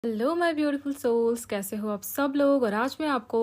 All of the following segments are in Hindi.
हेलो माय ब्यूटीफुल सोल्स, कैसे हो आप सब लोग। और आज मैं आपको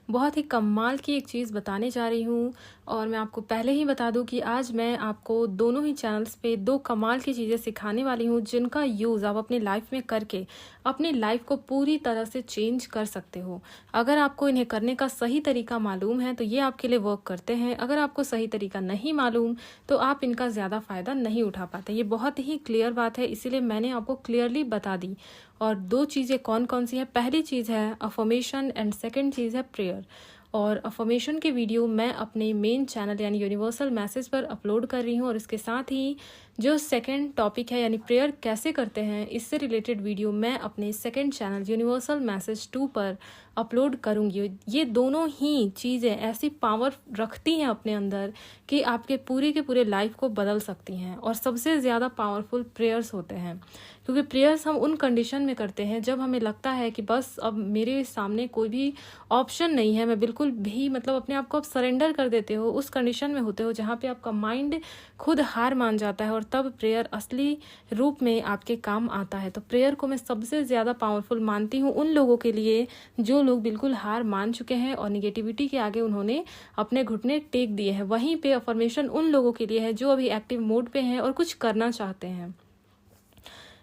बहुत ही कमाल की एक चीज़ बताने जा रही हूँ। और मैं आपको पहले ही बता दूँ कि आज मैं आपको दोनों ही चैनल्स पे दो कमाल की चीज़ें सिखाने वाली हूँ, जिनका यूज़ आप अपनी लाइफ में करके अपनी लाइफ को पूरी तरह से चेंज कर सकते हो। अगर आपको इन्हें करने का सही तरीका मालूम है तो ये आपके लिए वर्क करते हैं। अगर आपको सही तरीका नहीं मालूम तो आप इनका ज़्यादा फ़ायदा नहीं उठा पाते। ये बहुत ही क्लियर बात है, इसीलिए मैंने आपको क्लियरली बता दी। और दो चीज़ें कौन कौन सी है, पहली चीज़ है अफर्मेशन एंड सेकंड चीज़ है प्रेयर। और अफर्मेशन के वीडियो मैं अपने मेन चैनल यानी यूनिवर्सल मैसेज पर अपलोड कर रही हूँ। और इसके साथ ही जो सेकंड टॉपिक है यानी प्रेयर कैसे करते हैं, इससे रिलेटेड वीडियो मैं अपने सेकंड चैनल यूनिवर्सल मैसेज 2 पर अपलोड करूँगी। ये दोनों ही चीज़ें ऐसी पावर रखती हैं अपने अंदर कि आपके पूरे के पूरे लाइफ को बदल सकती हैं। और सबसे ज़्यादा पावरफुल प्रेयर्स होते हैं, क्योंकि प्रेयर्स हम उन कंडीशन में करते हैं जब हमें लगता है कि बस अब मेरे सामने कोई भी ऑप्शन नहीं है, मैं बिल्कुल भी अपने आप को अब सरेंडर कर देते हो। उस कंडीशन में होते हो जहाँ पे आपका माइंड खुद हार मान जाता है, और तब प्रेयर असली रूप में आपके काम आता है। तो प्रेयर को मैं सबसे ज़्यादा पावरफुल मानती हूँ उन लोगों के लिए जो लोग बिल्कुल हार मान चुके हैं और निगेटिविटी के आगे उन्होंने अपने घुटने टेक दिए हैं। वहीं पे अफर्मेशन उन लोगों के लिए है जो अभी एक्टिव मोड पे हैं और कुछ करना चाहते हैं।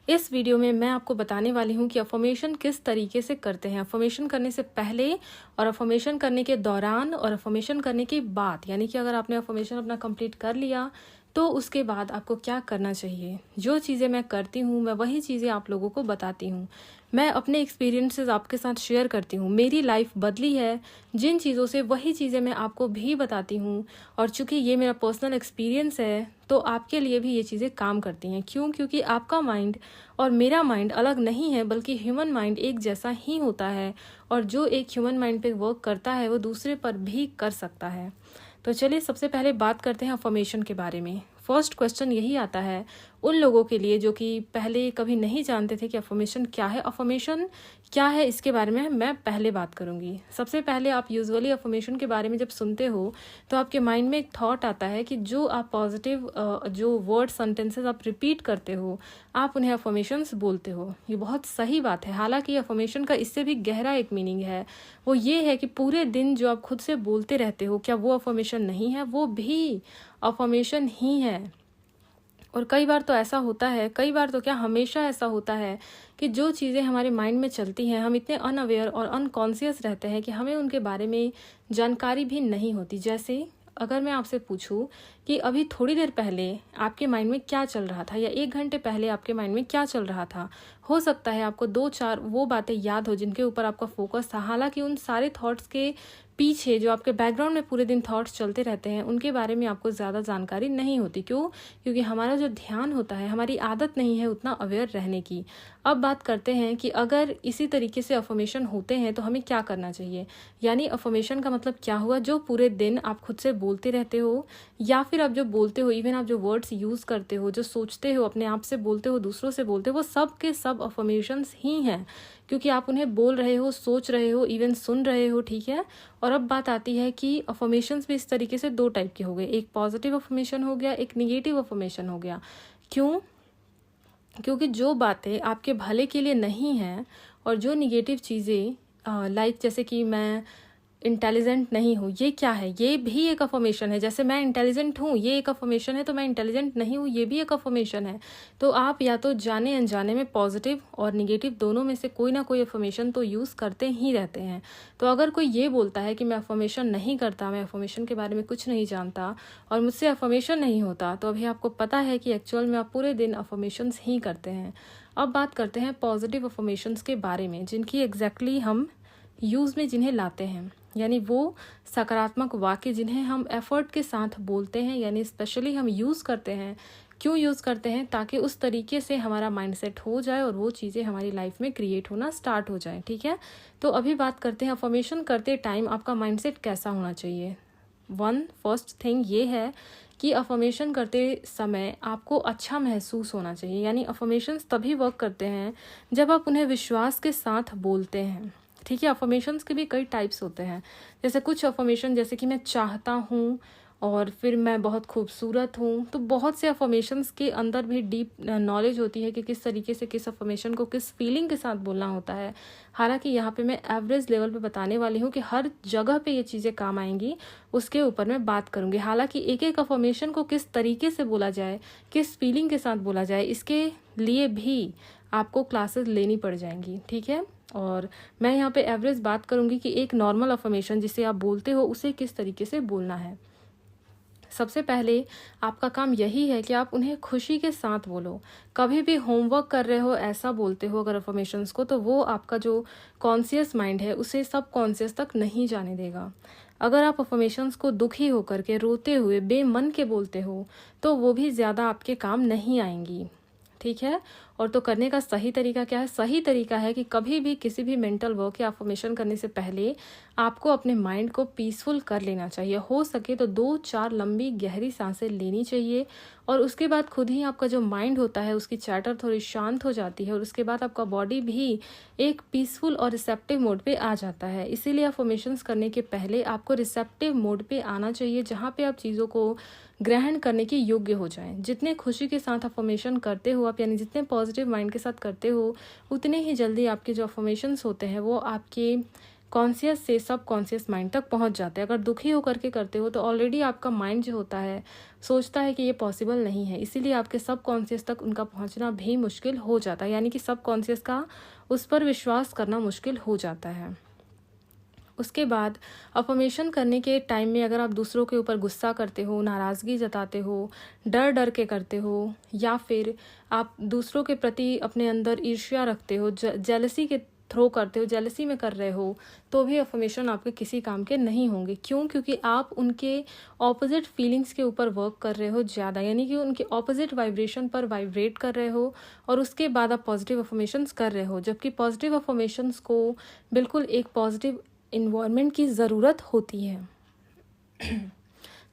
इस वीडियो में मैं आपको बताने वाली हूँ कि अफर्मेशन किस तरीके से करते हैं, अफर्मेशन करने से पहले और अफर्मेशन करने के दौरान और अफर्मेशन करने के बाद। यानी कि अगर आपने अफर्मेशन अपना कंप्लीट कर लिया तो उसके बाद आपको क्या करना चाहिए। जो चीज़ें मैं करती हूँ मैं वही चीज़ें आप लोगों को बताती हूँ। मैं अपने एक्सपीरियंसेस आपके साथ शेयर करती हूँ। मेरी लाइफ बदली है जिन चीज़ों से, वही चीज़ें मैं आपको भी बताती हूँ। और चूंकि ये मेरा पर्सनल एक्सपीरियंस है तो आपके लिए भी ये चीज़ें काम करती हैं। क्यों? क्योंकि आपका माइंड और मेरा माइंड अलग नहीं है, बल्कि ह्यूमन माइंड एक जैसा ही होता है। और जो एक ह्यूमन माइंड पे वर्क करता है वो दूसरे पर भी कर सकता है। तो चलिए सबसे पहले बात करते हैं अफर्मेशन के बारे में। फर्स्ट क्वेश्चन यही आता है उन लोगों के लिए जो कि पहले कभी नहीं जानते थे कि अफर्मेशन क्या है। अफर्मेशन क्या है इसके बारे में मैं पहले बात करूंगी। सबसे पहले आप यूजुअली अफर्मेशन के बारे में जब सुनते हो तो आपके माइंड में एक थॉट आता है कि जो आप पॉजिटिव जो वर्ड सेंटेंसेस आप रिपीट करते हो आप उन्हें अफर्मेशंस बोलते हो। ये बहुत सही बात है। हालांकि अफर्मेशन का इससे भी गहरा एक मीनिंग है। वो ये है कि पूरे दिन जो आप खुद से बोलते रहते हो, क्या वो अफर्मेशन नहीं है? वो भी अफर्मेशन ही है। और कई बार तो ऐसा होता है, कई बार तो क्या हमेशा ऐसा होता है कि जो चीज़ें हमारे माइंड में चलती हैं हम इतने अनअवेयर और अनकॉन्शियस रहते हैं कि हमें उनके बारे में जानकारी भी नहीं होती। जैसे अगर मैं आपसे पूछूं कि अभी थोड़ी देर पहले आपके माइंड में क्या चल रहा था, या 1 घंटे पहले आपके माइंड में क्या चल रहा था, हो सकता है आपको 2-4 वो बातें याद हो जिनके ऊपर आपका फोकस था। हालांकि उन सारे थॉट्स के पीछे जो आपके बैकग्राउंड में पूरे दिन थॉट्स चलते रहते हैं उनके बारे में आपको ज़्यादा जानकारी नहीं होती। क्यों? क्योंकि हमारा जो ध्यान होता है, हमारी आदत नहीं है उतना अवेयर रहने की। अब बात करते हैं कि अगर इसी तरीके से अफर्मेशन होते हैं तो हमें क्या करना चाहिए। यानी अफर्मेशन का मतलब क्या हुआ? जो पूरे दिन आप खुद से बोलते रहते हो, या फिर आप जो बोलते हो, इवन आप जो वर्ड्स यूज़ करते हो, जो सोचते हो, अपने आप से बोलते हो, दूसरों से बोलते हो, वो सब के सब अफर्मेशंस ही हैं। क्योंकि आप उन्हें बोल रहे हो, सोच रहे हो, इवन सुन रहे हो। ठीक है। और अब बात आती है कि अफर्मेशंस भी इस तरीके से 2 टाइप के हो गए। एक पॉजिटिव अफर्मेशन हो गया, एक निगेटिव अफर्मेशन हो गया। क्यों? क्योंकि जो बातें आपके भले के लिए नहीं हैं और जो निगेटिव चीज़ें लाइक जैसे कि मैं इंटेलिजेंट नहीं हूँ, ये क्या है? ये भी एक अफर्मेशन है। जैसे मैं इंटेलिजेंट हूँ, ये एक अफर्मेशन है। तो मैं इंटेलिजेंट नहीं हूँ, ये भी एक अफर्मेशन है। तो आप या तो जाने अनजाने में पॉजिटिव और निगेटिव दोनों में से कोई ना कोई अफर्मेशन तो यूज़ करते ही रहते हैं। तो अगर कोई ये बोलता है कि मैं अफर्मेशन नहीं करता, मैं अफर्मेशन के बारे में कुछ नहीं जानता और मुझसे अफर्मेशन नहीं होता, तो अभी आपको पता है कि एक्चुअल में आप पूरे दिन अफर्मेशंस ही करते हैं। अब बात करते हैं पॉजिटिव अफर्मेशंस के बारे में, जिनकी एग्जैक्टली हम यूज़ में जिन्हें लाते हैं। यानी वो सकारात्मक वाक्य जिन्हें हम एफर्ट के साथ बोलते हैं, यानी स्पेशली हम यूज़ करते हैं। क्यों यूज़ करते हैं? ताकि उस तरीके से हमारा माइंडसेट हो जाए और वो चीज़ें हमारी लाइफ में क्रिएट होना स्टार्ट हो जाए। ठीक है। तो अभी बात करते हैं अफर्मेशन करते टाइम आपका माइंडसेट कैसा होना चाहिए। फर्स्ट थिंग ये है कि अफर्मेशन करते समय आपको अच्छा महसूस होना चाहिए। यानी अफर्मेशंस तभी वर्क करते हैं जब आप उन्हें विश्वास के साथ बोलते हैं। ठीक है। अफर्मेशंस के भी कई टाइप्स होते हैं। जैसे कुछ अफर्मेशन, जैसे कि मैं चाहता हूँ और फिर मैं बहुत खूबसूरत हूँ। तो बहुत से अफर्मेशंस के अंदर भी डीप नॉलेज होती है कि किस तरीके से किस अफर्मेशन को किस फीलिंग के साथ बोलना होता है। हालांकि यहाँ पे मैं एवरेज लेवल पे बताने वाली हूँ कि हर जगह पे ये चीज़ें काम आएंगी, उसके ऊपर मैं बात करूँगी। हालांकि एक एक अफर्मेशन को किस तरीके से बोला जाए, किस फीलिंग के साथ बोला जाए, इसके लिए भी आपको क्लासेस लेनी पड़ जाएंगी, ठीक है। और मैं यहाँ पे एवरेज बात करूँगी कि एक नॉर्मल अफर्मेशन जिसे आप बोलते हो उसे किस तरीके से बोलना है। सबसे पहले आपका काम यही है कि आप उन्हें खुशी के साथ बोलो। कभी भी होमवर्क कर रहे हो ऐसा बोलते हो अगर अफर्मेशंस को, तो वो आपका जो कॉन्शियस माइंड है उसे सब कॉन्शियस तक नहीं जाने देगा। अगर आप अफर्मेशंस को दुखी होकर के, रोते हुए, बेमन के बोलते हो, तो वो भी ज़्यादा आपके काम नहीं आएंगी, ठीक है। और तो करने का सही तरीका क्या है? सही तरीका है कि कभी भी किसी भी मेंटल वर्क या अफर्मेशन करने से पहले आपको अपने माइंड को पीसफुल कर लेना चाहिए। हो सके तो 2-4 लंबी गहरी सांसें लेनी चाहिए और उसके बाद खुद ही आपका जो माइंड होता है उसकी चैटर थोड़ी शांत हो जाती है और उसके बाद आपका बॉडी भी एक पीसफुल और रिसेप्टिव मोड पे आ जाता है। इसीलिए अफर्मेशंस करने के पहले आपको रिसेप्टिव मोड पे आना चाहिए, जहाँ पे आप चीज़ों को ग्रहण करने के योग्य हो जाएं। जितने खुशी के साथ अफर्मेशन करते हो आप, यानी जितने पॉजिटिव माइंड के साथ करते हो, उतने ही जल्दी आपके जो अफर्मेशंस होते हैं वो आपके कॉन्शियस से सब कॉन्शियस माइंड तक पहुंच जाते हैं। अगर दुखी होकर के करते हो तो ऑलरेडी आपका माइंड जो होता है सोचता है कि ये पॉसिबल नहीं है, इसीलिए आपके सब कॉन्शियस तक उनका पहुंचना भी मुश्किल हो जाता है, यानी कि सब कॉन्शियस का उस पर विश्वास करना मुश्किल हो जाता है। उसके बाद अफर्मेशन करने के टाइम में अगर आप दूसरों के ऊपर गुस्सा करते हो, नाराज़गी जताते हो, डर डर के करते हो, या फिर आप दूसरों के प्रति अपने अंदर ईर्ष्या रखते हो, जेलसी के थ्रो करते हो, जेलसी में कर रहे हो, तो भी अफर्मेशन आपके किसी काम के नहीं होंगे। क्यों? क्योंकि आप उनके ऑपोजिट फीलिंग्स के ऊपर वर्क कर रहे हो ज़्यादा, यानी कि उनके ऑपोजिट वाइब्रेशन पर वाइब्रेट कर रहे हो और उसके बाद आप पॉजिटिव अफर्मेशंस कर रहे हो। जबकि पॉजिटिव अफर्मेशंस को बिल्कुल एक पॉजिटिव इन्वायरमेंट की ज़रूरत होती है।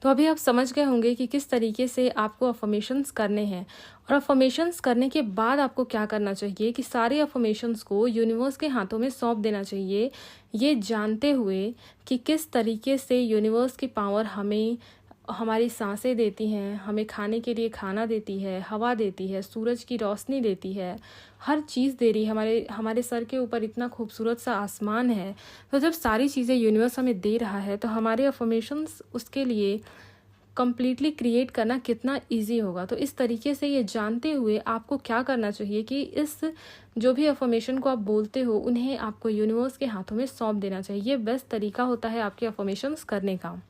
तो अभी आप समझ गए होंगे कि किस तरीके से आपको अफर्मेशंस करने हैं। और अफर्मेशंस करने के बाद आपको क्या करना चाहिए कि सारे अफर्मेशंस को यूनिवर्स के हाथों में सौंप देना चाहिए, ये जानते हुए कि किस तरीके से यूनिवर्स की पावर हमें हमारी सांसें देती हैं, हमें खाने के लिए खाना देती है, हवा देती है, सूरज की रोशनी देती है, हर चीज़ दे रही है। हमारे सर के ऊपर इतना खूबसूरत सा आसमान है। तो जब सारी चीज़ें यूनिवर्स हमें दे रहा है तो हमारे अफर्मेशंस उसके लिए कंप्लीटली क्रिएट करना कितना इजी होगा। तो इस तरीके से ये जानते हुए आपको क्या करना चाहिए कि इस जो भी अफर्मेशन को आप बोलते हो उन्हें आपको यूनिवर्स के हाथों में सौंप देना चाहिए। ये बेस्ट तरीका होता है आपके अफर्मेशंस करने का।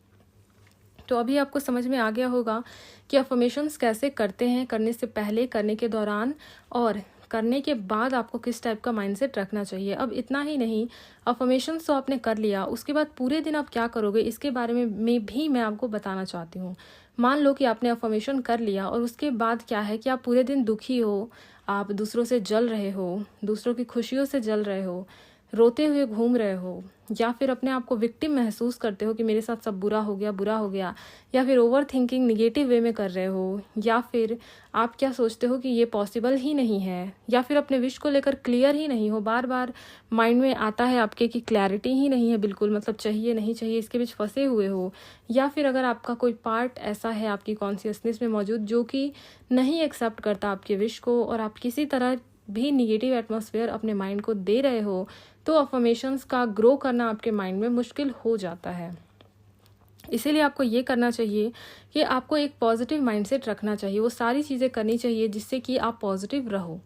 तो अभी आपको समझ में आ गया होगा कि अफर्मेशंस कैसे करते हैं, करने से पहले, करने के दौरान और करने के बाद आपको किस टाइप का माइंडसेट रखना चाहिए। अब इतना ही नहीं, अफर्मेशंस तो आपने कर लिया, उसके बाद पूरे दिन आप क्या करोगे इसके बारे में भी मैं आपको बताना चाहती हूँ। मान लो कि आपने अफर्मेशन कर लिया और उसके बाद क्या है कि आप पूरे दिन दुखी हो, आप दूसरों से जल रहे हो, दूसरों की खुशियों से जल रहे हो, रोते हुए घूम रहे हो, या फिर अपने आप को विक्टिम महसूस करते हो कि मेरे साथ सब बुरा हो गया, या फिर ओवर थिंकिंग निगेटिव वे में कर रहे हो, या फिर आप क्या सोचते हो कि ये पॉसिबल ही नहीं है, या फिर अपने विश को लेकर क्लियर ही नहीं हो। बार बार माइंड में आता है आपके कि क्लैरिटी ही नहीं है बिल्कुल, मतलब चाहिए नहीं चाहिए इसके बीच फंसे हुए हो, या फिर अगर आपका कोई पार्ट ऐसा है आपकी कॉन्शियसनेस में मौजूद जो कि नहीं एक्सेप्ट करता आपके विश को, और आप किसी तरह भी निगेटिव एटमॉस्फेयर अपने माइंड को दे रहे हो, तो अफर्मेशंस का ग्रो करना आपके माइंड में मुश्किल हो जाता है। इसीलिए आपको ये करना चाहिए कि आपको एक पॉजिटिव माइंडसेट रखना चाहिए, वो सारी चीज़ें करनी चाहिए जिससे कि आप पॉजिटिव रहो,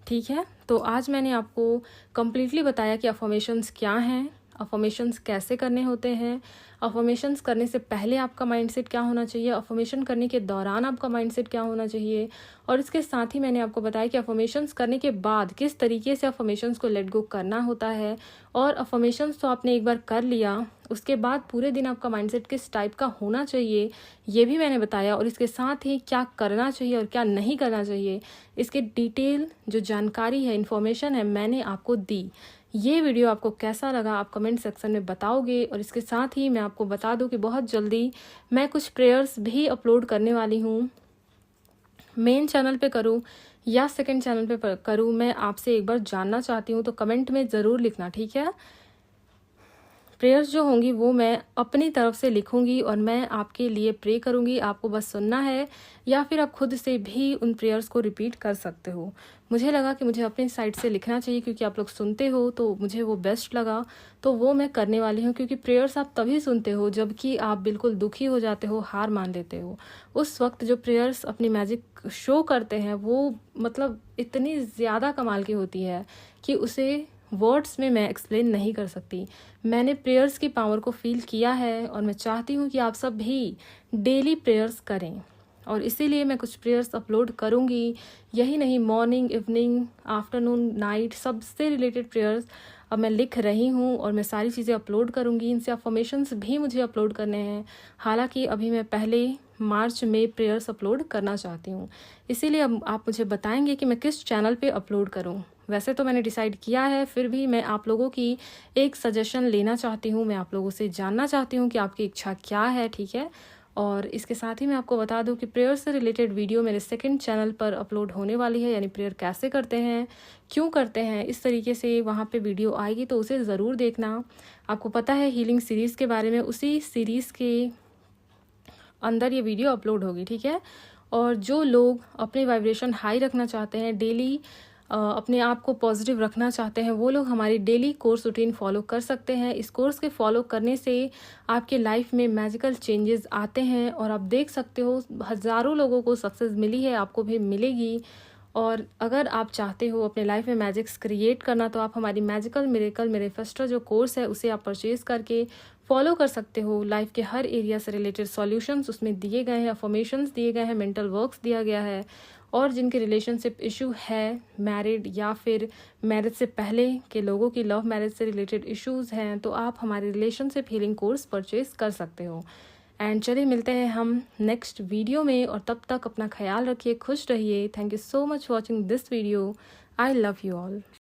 ठीक है। तो आज मैंने आपको कम्प्लीटली बताया कि अफर्मेशंस क्या हैं, अफर्मेशंस कैसे करने होते हैं, अफर्मेशंस करने से पहले आपका माइंडसेट क्या होना चाहिए, अफर्मेशन करने के दौरान आपका माइंडसेट क्या होना चाहिए, और इसके साथ ही मैंने आपको बताया कि अफर्मेशंस करने के बाद किस तरीके से अफर्मेशंस को लेट गो करना होता है। और अफर्मेशंस तो आपने एक बार कर लिया, उसके बाद पूरे दिन आपका माइंडसेट किस टाइप का होना चाहिए ये भी मैंने बताया, और इसके साथ ही क्या करना चाहिए और क्या नहीं करना चाहिए इसके डिटेल जो जानकारी है, इन्फॉर्मेशन है, मैंने आपको दी। ये वीडियो आपको कैसा लगा आप कमेंट सेक्शन में बताओगे। और इसके साथ ही मैं आपको बता दूं कि बहुत जल्दी मैं कुछ प्रेयर्स भी अपलोड करने वाली हूँ। मेन चैनल पे करूँ या सेकंड चैनल पे करूँ, मैं आपसे एक बार जानना चाहती हूँ, तो कमेंट में ज़रूर लिखना, ठीक है। प्रेयर्स जो होंगी वो मैं अपनी तरफ से लिखूंगी और मैं आपके लिए प्रे करूंगी। आपको बस सुनना है या फिर आप खुद से भी उन प्रेयर्स को रिपीट कर सकते हो। मुझे लगा कि मुझे अपनी साइड से लिखना चाहिए क्योंकि आप लोग सुनते हो, तो मुझे वो बेस्ट लगा, तो वो मैं करने वाली हूँ। क्योंकि प्रेयर्स आप तभी सुनते हो जबकि आप बिल्कुल दुखी हो जाते हो, हार मान लेते हो। उस वक्त जो प्रेयर्स अपनी मैजिक शो करते हैं वो मतलब इतनी ज़्यादा कमाल की होती है कि उसे वर्ड्स में मैं एक्सप्लेन नहीं कर सकती। मैंने प्रेयर्स की पावर को फील किया है और मैं चाहती हूँ कि आप सब भी डेली प्रेयर्स करें, और इसीलिए मैं कुछ प्रेयर्स अपलोड करूँगी। यही नहीं, मॉर्निंग, इवनिंग, आफ्टरनून, नाइट, सबसे रिलेटेड प्रेयर्स अब मैं लिख रही हूँ और मैं सारी चीज़ें अपलोड करूँगी। इनसे अफर्मेशंस भी मुझे अपलोड करने हैं। हालांकि अभी मैं पहले मार्च में प्रेयर्स अपलोड करना चाहती हूँ, इसीलिए अब आप मुझे बताएंगे कि मैं किस चैनल पे अपलोड करूँ। वैसे तो मैंने डिसाइड किया है, फिर भी मैं आप लोगों की एक सजेशन लेना चाहती हूँ। मैं आप लोगों से जानना चाहती हूँ कि आपकी इच्छा क्या है, ठीक है। और इसके साथ ही मैं आपको बता दूं कि प्रेयर से रिलेटेड वीडियो मेरे सेकंड चैनल पर अपलोड होने वाली है, यानी प्रेयर कैसे करते हैं, क्यों करते हैं, इस तरीके से वहाँ पे वीडियो आएगी, तो उसे ज़रूर देखना। आपको पता है हीलिंग सीरीज़ के बारे में, उसी सीरीज़ के अंदर ये वीडियो अपलोड होगी, ठीक है। और जो लोग अपने वाइब्रेशन हाई रखना चाहते हैं, डेली अपने आप को पॉजिटिव रखना चाहते हैं, वो लोग हमारी डेली कोर्स रूटीन फॉलो कर सकते हैं। इस कोर्स के फॉलो करने से आपके लाइफ में मैजिकल चेंजेस आते हैं और आप देख सकते हो हज़ारों लोगों को सक्सेस मिली है, आपको भी मिलेगी। और अगर आप चाहते हो अपने लाइफ में मैजिक्स क्रिएट करना, तो आप हमारी मैजिकल मिरेकल मैनिफेस्टर जो कोर्स है उसे आप परचेज करके फॉलो कर सकते हो। लाइफ के हर एरिया से रिलेटेड सॉल्यूशंस उसमें दिए गए हैं, अफर्मेशंस दिए गए हैं, मेंटल वर्क्स दिया गया है। और जिनके रिलेशनशिप इशू है, मैरिड या फिर मैरिज से पहले के लोगों की लव मैरिज से रिलेटेड इश्यूज़ हैं, तो आप हमारे रिलेशनशिप हीलिंग कोर्स परचेज कर सकते हो। एंड चलिए मिलते हैं हम नेक्स्ट वीडियो में, और तब तक अपना ख्याल रखिए, खुश रहिए। Thank you so much watching this video. I love you all.